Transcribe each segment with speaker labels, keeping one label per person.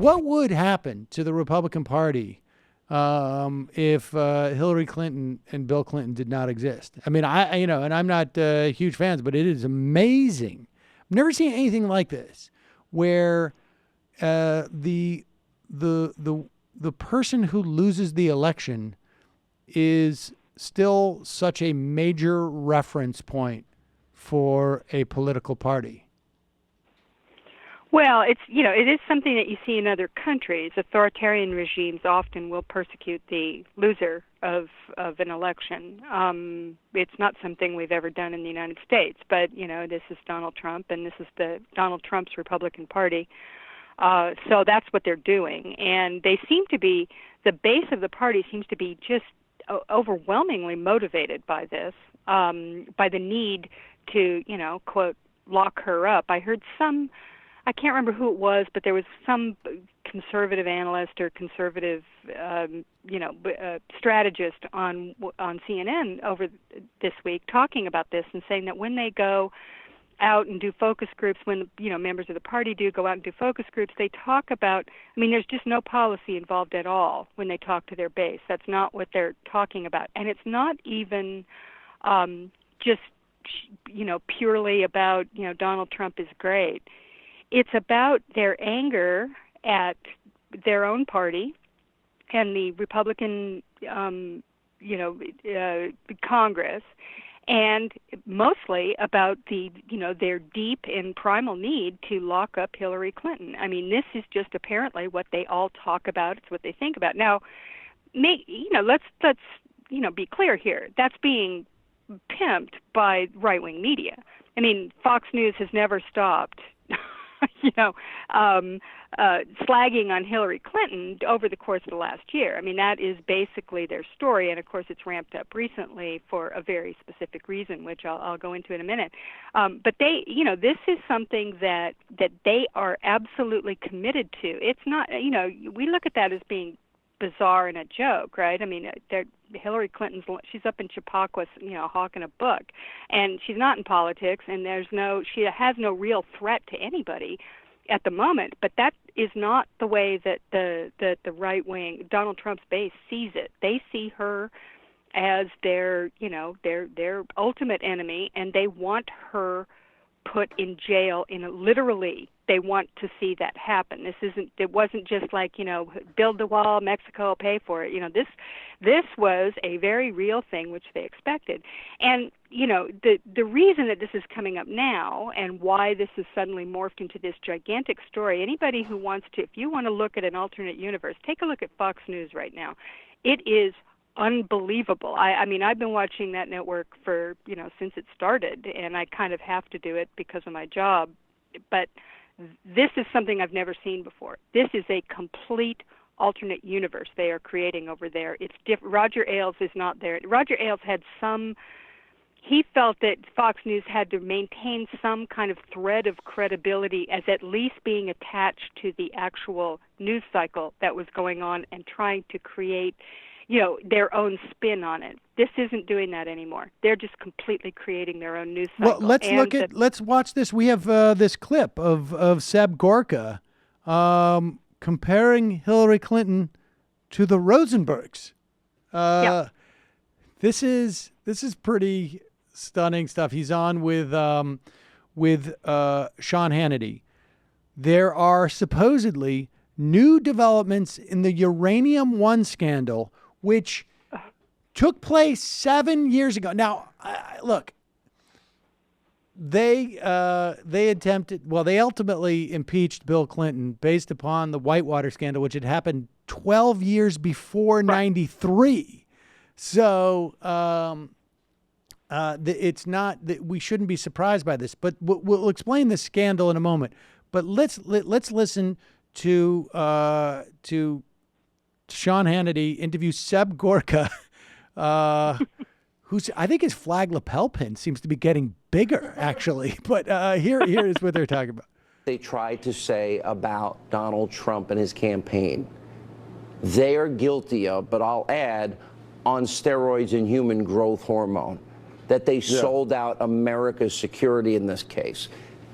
Speaker 1: What would happen to the Republican Party if Hillary Clinton and Bill Clinton did not exist? I mean, and I'm not huge fans, but it is amazing. I've never seen anything like this, where the person who loses the election is still such a major reference point for a political party.
Speaker 2: Well, it is something that you see in other countries. Authoritarian regimes often will persecute the loser of an election. It's not something we've ever done in the United States, but this is Donald Trump, and this is Donald Trump's Republican Party. So that's what they're doing, and they seem to be, the base of the party seems to be just overwhelmingly motivated by this, by the need to, quote, lock her up. I heard I can't remember who it was, but there was some conservative analyst or conservative, strategist on CNN over this week talking about this and saying that when they go out and do focus groups, when members of the party go out and do focus groups, they talk about, there's just no policy involved at all when they talk to their base. That's not what they're talking about. And it's not even just, purely about, Donald Trump is great. It's about their anger at their own party and the Republican, Congress, and mostly about their deep and primal need to lock up Hillary Clinton. This is just apparently what they all talk about. It's what they think about. Now, let's be clear here. That's being pimped by right-wing media. Fox News has never stopped slagging on Hillary Clinton over the course of the last year. That is basically their story, and of course it's ramped up recently for a very specific reason, which I'll go into in a minute. But they, this is something that they are absolutely committed to. It's not, we look at that as being bizarre and a joke, right? Hillary Clinton's, she's up in Chappaqua, hawking a book, and she's not in politics, and she has no real threat to anybody at the moment. But that is not the way that the right wing, Donald Trump's base, sees it. They see her as their ultimate enemy, and they want her put in jail. Literally, they want to see that happen. It wasn't just like, build the wall, Mexico will pay for it. This was a very real thing which they expected. And the reason that this is coming up now and why this is suddenly morphed into this gigantic story, anybody who wants to, if you want to look at an alternate universe, take a look at Fox News right now. It is unbelievable. I've been watching that network for, since it started, and I kind of have to do it because of my job. But this is something I've never seen before. This is a complete alternate universe they are creating over there. It's different. Roger Ailes is not there. Roger Ailes he felt that Fox News had to maintain some kind of thread of credibility as at least being attached to the actual news cycle that was going on and trying to create their own spin on it. This isn't doing that anymore. They're just completely creating their own news cycle.
Speaker 1: Well, let's watch this. We have this clip of Seb Gorka comparing Hillary Clinton to the Rosenbergs. This is pretty stunning stuff. He's on with Sean Hannity. There are supposedly new developments in the Uranium One scandal, which took place 7 years ago. Now, look, they ultimately impeached Bill Clinton based upon the Whitewater scandal, which had happened 12 years before 93. So it's not that we shouldn't be surprised by this, but we'll explain the scandal in a moment. But let's listen to Sean Hannity interview Seb Gorka, who's, I think his flag lapel pin seems to be getting bigger, actually. But here is what they're talking about.
Speaker 3: They tried to say about Donald Trump and his campaign. They are guilty of, but I'll add, on steroids and human growth hormone, that they sold out America's security in this case.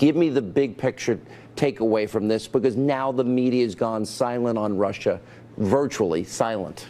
Speaker 3: Give me the big picture takeaway from this, because now the media has gone silent on Russia, virtually silent.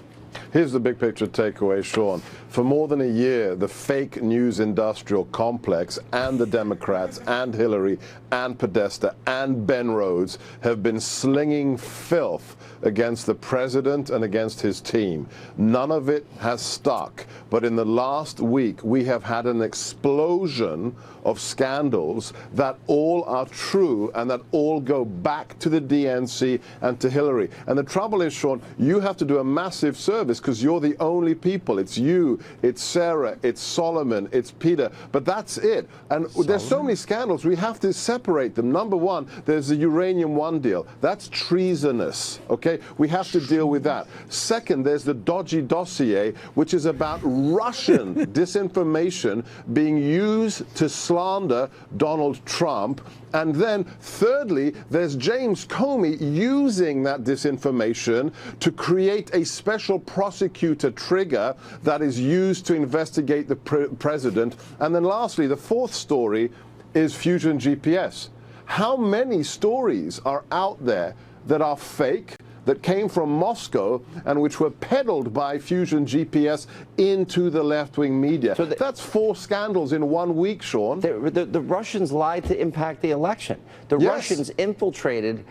Speaker 4: Here's the big picture takeaway, Sean. For more than a year, the fake news industrial complex and the Democrats and Hillary and Podesta and Ben Rhodes have been slinging filth against the president and against his team. None of it has stuck. But in the last week, we have had an explosion of scandals that all are true and that all go back to the DNC and to Hillary. And the trouble is, Sean, you have to do a massive service because you're the only people. It's you, it's Sarah, it's Solomon, it's Peter, but that's it. And there's so many scandals, we have to separate them. Number one, there's the Uranium One deal. That's treasonous, okay? We have to deal with that. Second, there's the dodgy dossier, which is about Russian disinformation being used to slander Donald Trump. And then thirdly, there's James Comey using that disinformation to create a special prosecutor trigger that is used to investigate the president. And then lastly, the fourth story is Fusion GPS. How many stories are out there that are fake, that came from Moscow and which were peddled by Fusion GPS into the left-wing media? So that's 4 scandals in 1 week, Sean.
Speaker 3: The Russians lied to impact the election. The Russians infiltrated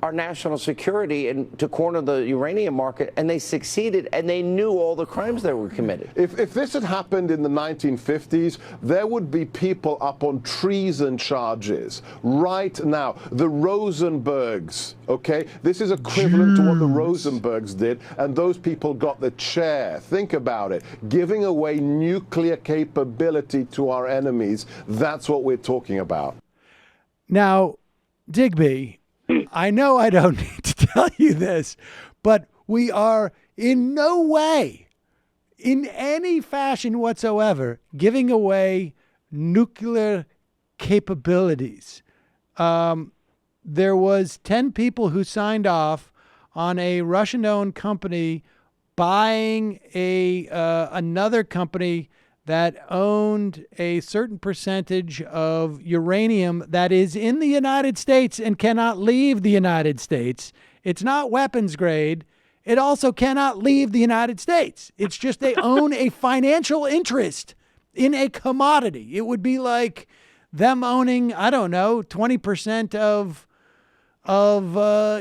Speaker 3: our national security and to corner the uranium market, and they succeeded, and they knew all the crimes that were committed.
Speaker 4: If this had happened in the 1950s, there would be people up on treason charges right now. The Rosenbergs, okay? This is equivalent to what the Rosenbergs did, and those people got the chair. Think about it. Giving away nuclear capability to our enemies, that's what we're talking about.
Speaker 1: Now, Digby, I know I don't need to tell you this, but we are in no way, in any fashion whatsoever, giving away nuclear capabilities. There was 10 people who signed off on a Russian-owned company buying another company that owned a certain percentage of uranium that is in the United States and cannot leave the United States. It's not weapons grade. It also cannot leave the United States. It's just they own a financial interest in a commodity. It would be like them owning, I don't know, 20% of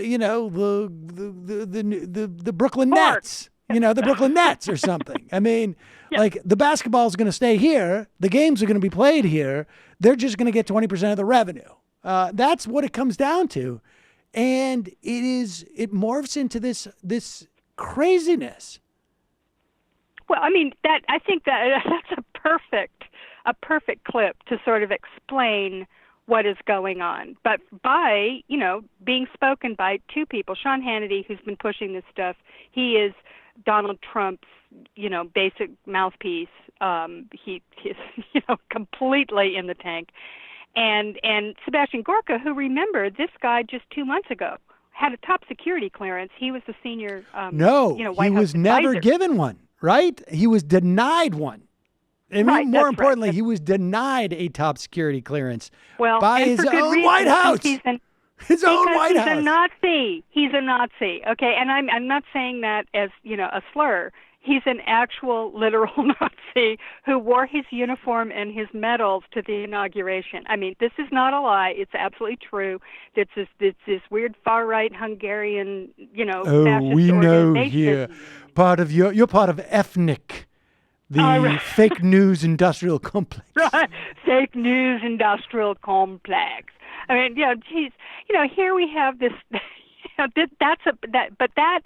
Speaker 1: you know, the Brooklyn Nets. You know, the Brooklyn Nets or something. I mean, like the basketball is going to stay here. The games are going to be played here. They're just going to get 20% of the revenue. That's what it comes down to. And it morphs into this craziness.
Speaker 2: Well, I mean, I think that's a perfect clip to sort of explain what is going on. But by, you know, being spoken by 2 people, Sean Hannity, who's been pushing this stuff, he is Donald Trump's, you know, basic mouthpiece. He is, you know, completely in the tank. And Sebastian Gorka, who, remember, this guy just 2 months ago had a top security clearance. He was the senior, White
Speaker 1: he
Speaker 2: House
Speaker 1: was never
Speaker 2: advisor.
Speaker 1: given one, right? He was denied one. I mean,
Speaker 2: Right,
Speaker 1: more
Speaker 2: that's
Speaker 1: importantly,
Speaker 2: right.
Speaker 1: he was denied a top security clearance
Speaker 2: Well,
Speaker 1: by
Speaker 2: and
Speaker 1: his
Speaker 2: for good
Speaker 1: own
Speaker 2: reason,
Speaker 1: White House. His own
Speaker 2: Because
Speaker 1: White
Speaker 2: he's
Speaker 1: House.
Speaker 2: a Nazi. He's a Nazi. Okay, and I'm not saying that as, you know, a slur. He's an actual literal Nazi who wore his uniform and his medals to the inauguration. I mean, this is not a lie. It's absolutely true. It's this weird far right Hungarian, you know, fascist
Speaker 1: we know
Speaker 2: organization.
Speaker 1: here. You're part of ethnic, the
Speaker 2: right.
Speaker 1: fake news industrial complex.
Speaker 2: Right. Fake news industrial complex. I mean, you know, geez, you know, here we have this. You know, but that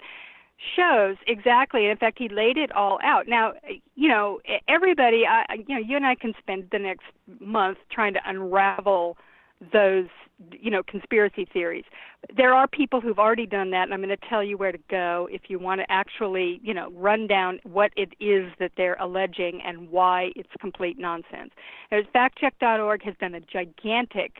Speaker 2: shows exactly. And in fact, he laid it all out. Now, you know, everybody. You know, you and I can spend the next month trying to unravel those, you know, conspiracy theories. There are people who've already done that, and I'm going to tell you where to go if you want to actually, you know, run down what it is that they're alleging and why it's complete nonsense. Factcheck.org has done a gigantic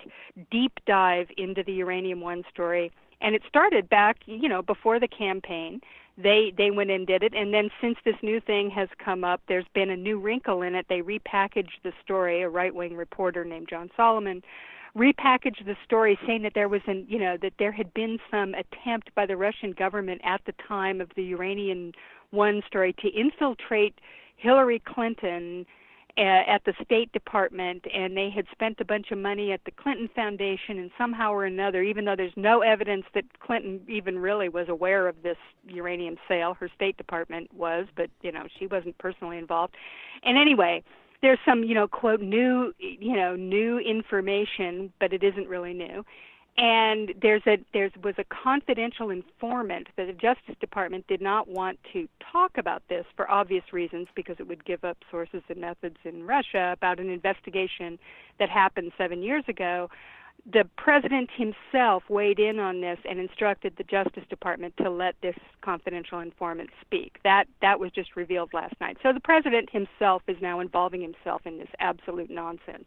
Speaker 2: deep dive into the Uranium One story, and it started back, you know, before the campaign. They went and did it, and then since this new thing has come up, there's been a new wrinkle in it. They repackaged the story. A right-wing reporter named John Solomon repackaged the story, saying that there was that there had been some attempt by the Russian government at the time of the Uranium One story to infiltrate Hillary Clinton at the State Department, and they had spent a bunch of money at the Clinton Foundation, and somehow or another, even though there's no evidence that Clinton even really was aware of this uranium sale, her State Department was, but she wasn't personally involved. And anyway, there's some quote new information, but it isn't really new. And there was a confidential informant that the Justice Department did not want to talk about this for obvious reasons, because it would give up sources and methods in Russia about an investigation that happened 7 years ago. The president himself weighed in on this and instructed the Justice Department to let this confidential informant speak. That was just revealed last night. So the president himself is now involving himself in this absolute nonsense.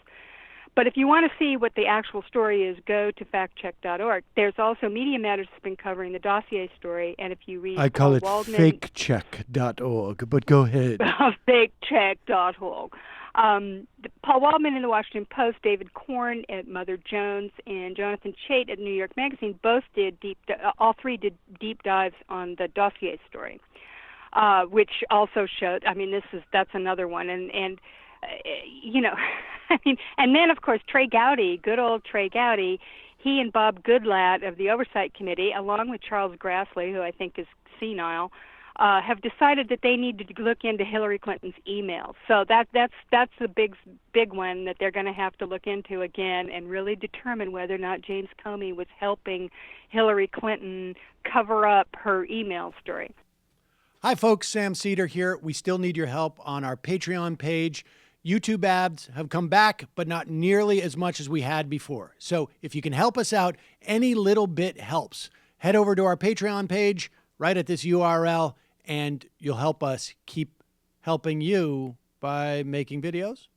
Speaker 2: But if you want to see what the actual story is, go to factcheck.org. There's also Media Matters has been covering the dossier story, and if you read
Speaker 1: I call it
Speaker 2: Waldman,
Speaker 1: fakecheck.org, but go ahead.
Speaker 2: fakecheck.org. Paul Waldman in the Washington Post, David Korn at Mother Jones, and Jonathan Chait at New York Magazine both did all three did deep dives on the dossier story, which also showed. I mean, that's another one, and and then, of course, Trey Gowdy, good old Trey Gowdy, he and Bob Goodlatte of the Oversight Committee, along with Charles Grassley, who I think is senile, have decided that they need to look into Hillary Clinton's emails. So that's the big one that they're going to have to look into again and really determine whether or not James Comey was helping Hillary Clinton cover up her email story.
Speaker 1: Hi, folks. Sam Cedar here. We still need your help on our Patreon page. YouTube ads have come back, but not nearly as much as we had before. So if you can help us out, any little bit helps. Head over to our Patreon page right at this URL, and you'll help us keep helping you by making videos